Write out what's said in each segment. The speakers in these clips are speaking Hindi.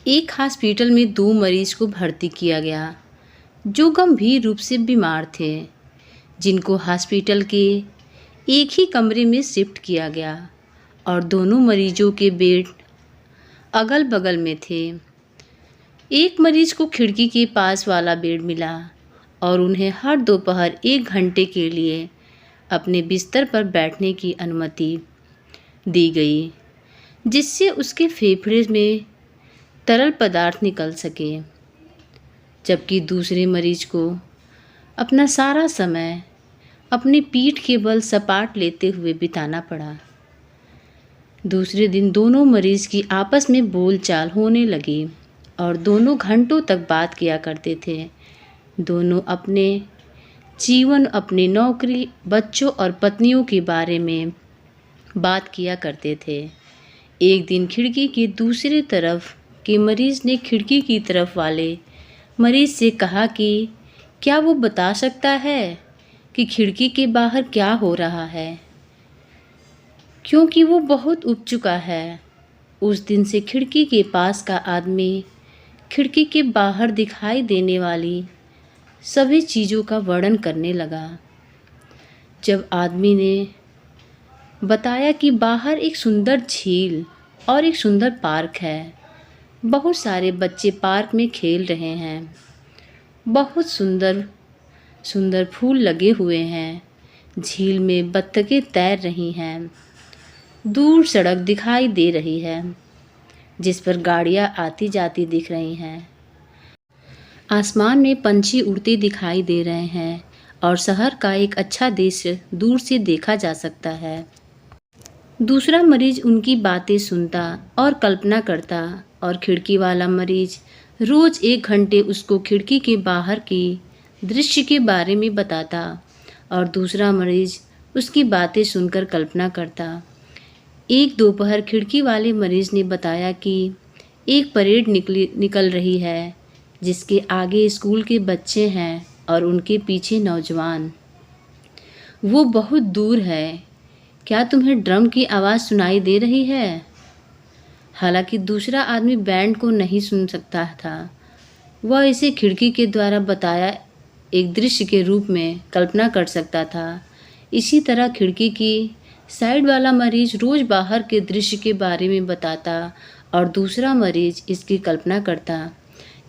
एक हॉस्पिटल में 2 मरीज को भर्ती किया गया जो गंभीर रूप से बीमार थे, जिनको हॉस्पिटल के एक ही कमरे में शिफ्ट किया गया और दोनों मरीजों के बेड अगल-बगल में थे। एक मरीज को खिड़की के पास वाला बेड मिला और उन्हें हर दोपहर 1 घंटे के लिए अपने बिस्तर पर बैठने की अनुमति दी गई, जिससे उसके फेफड़े में तरल पदार्थ निकल सके। जबकि दूसरे मरीज को अपना सारा समय अपनी पीठ के बल सपाट लेते हुए बिताना पड़ा। दूसरे दिन दोनों मरीज की आपस में बोलचाल होने लगी और दोनों घंटों तक बात किया करते थे। दोनों अपने जीवन, अपनी नौकरी, बच्चों और पत्नियों के बारे में बात किया करते थे। एक दिन खिड़की की दूसरी तरफ के मरीज ने खिड़की की तरफ वाले मरीज से कहा कि क्या वो बता सकता है कि खिड़की के बाहर क्या हो रहा है, क्योंकि वो बहुत उब चुका है। उस दिन से खिड़की के पास का आदमी खिड़की के बाहर दिखाई देने वाली सभी चीज़ों का वर्णन करने लगा। जब आदमी ने बताया कि बाहर एक सुंदर झील और एक सुंदर पार्क है, बहुत सारे बच्चे पार्क में खेल रहे हैं, बहुत सुंदर सुंदर फूल लगे हुए हैं, झील में बत्तखें तैर रही हैं, दूर सड़क दिखाई दे रही है जिस पर गाड़ियाँ आती जाती दिख रही हैं, आसमान में पंछी उड़ते दिखाई दे रहे हैं और शहर का एक अच्छा दृश्य दूर से देखा जा सकता है। दूसरा मरीज उनकी बातें सुनता और कल्पना करता और खिड़की वाला मरीज रोज़ 1 घंटे उसको खिड़की के बाहर की दृश्य के बारे में बताता और दूसरा मरीज उसकी बातें सुनकर कल्पना करता। एक दोपहर खिड़की वाले मरीज ने बताया कि एक परेड निकल रही है जिसके आगे स्कूल के बच्चे हैं और उनके पीछे नौजवान। वो बहुत दूर है। क्या तुम्हें ड्रम की आवाज़ सुनाई दे रही है? हालांकि दूसरा आदमी बैंड को नहीं सुन सकता था, वह इसे खिड़की के द्वारा बताया एक दृश्य के रूप में कल्पना कर सकता था। इसी तरह खिड़की की साइड वाला मरीज रोज़ बाहर के दृश्य के बारे में बताता और दूसरा मरीज इसकी कल्पना करता।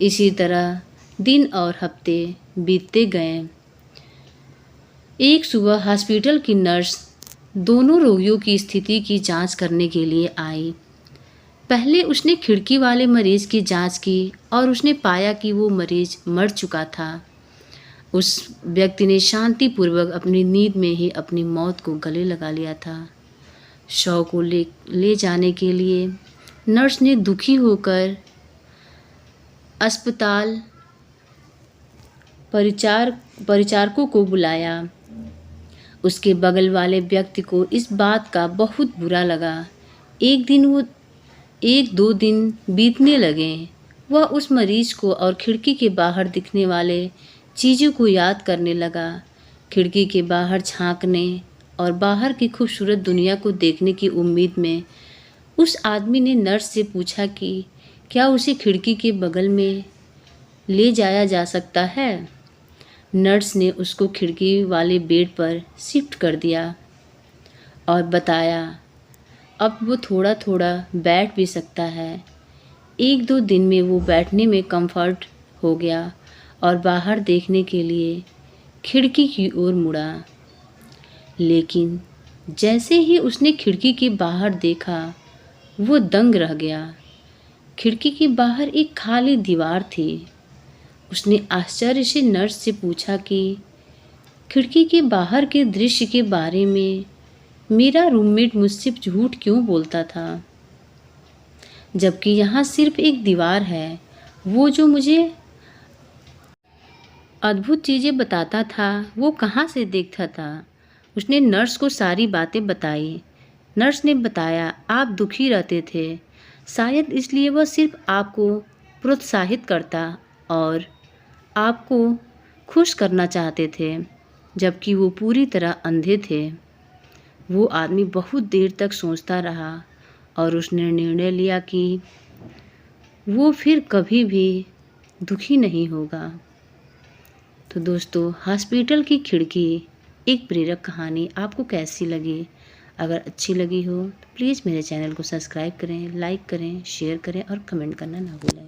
इसी तरह दिन और हफ्ते बीतते गए। एक सुबह हॉस्पिटल की नर्स दोनों रोगियों की स्थिति की जांच करने के लिए आई। पहले उसने खिड़की वाले मरीज की जांच की और उसने पाया कि वो मरीज मर चुका था। उस व्यक्ति ने शांतिपूर्वक अपनी नींद में ही अपनी मौत को गले लगा लिया था। शव को ले जाने के लिए नर्स ने दुखी होकर अस्पताल परिचारकों को बुलाया। उसके बगल वाले व्यक्ति को इस बात का बहुत बुरा लगा। 1-2 दिन बीतने लगे। वह उस मरीज को और खिड़की के बाहर दिखने वाले चीज़ों को याद करने लगा। खिड़की के बाहर झांकने और बाहर की खूबसूरत दुनिया को देखने की उम्मीद में उस आदमी ने नर्स से पूछा कि क्या उसे खिड़की के बगल में ले जाया जा सकता है। नर्स ने उसको खिड़की वाले बेड पर शिफ्ट कर दिया और बताया अब वो थोड़ा थोड़ा बैठ भी सकता है। 1-2 दिन में वो बैठने में कंफर्ट हो गया और बाहर देखने के लिए खिड़की की ओर मुड़ा। लेकिन जैसे ही उसने खिड़की के बाहर देखा, वो दंग रह गया। खिड़की के बाहर एक खाली दीवार थी। उसने आश्चर्य से नर्स से पूछा कि खिड़की के बाहर के दृश्य के बारे में मेरा रूममेट मुझसे झूठ क्यों बोलता था, जबकि यहाँ सिर्फ एक दीवार है। वो जो मुझे अद्भुत चीज़ें बताता था वो कहाँ से देखता था। उसने नर्स को सारी बातें बताई। नर्स ने बताया आप दुखी रहते थे, शायद इसलिए वह सिर्फ आपको प्रोत्साहित करता और आपको खुश करना चाहते थे, जबकि वो पूरी तरह अंधे थे। वो आदमी बहुत देर तक सोचता रहा और उसने निर्णय लिया कि वो फिर कभी भी दुखी नहीं होगा। तो दोस्तों, हॉस्पिटल की खिड़की एक प्रेरक कहानी आपको कैसी लगी? अगर अच्छी लगी हो तो प्लीज़ मेरे चैनल को सब्सक्राइब करें, लाइक करें, शेयर करें और कमेंट करना ना भूलें।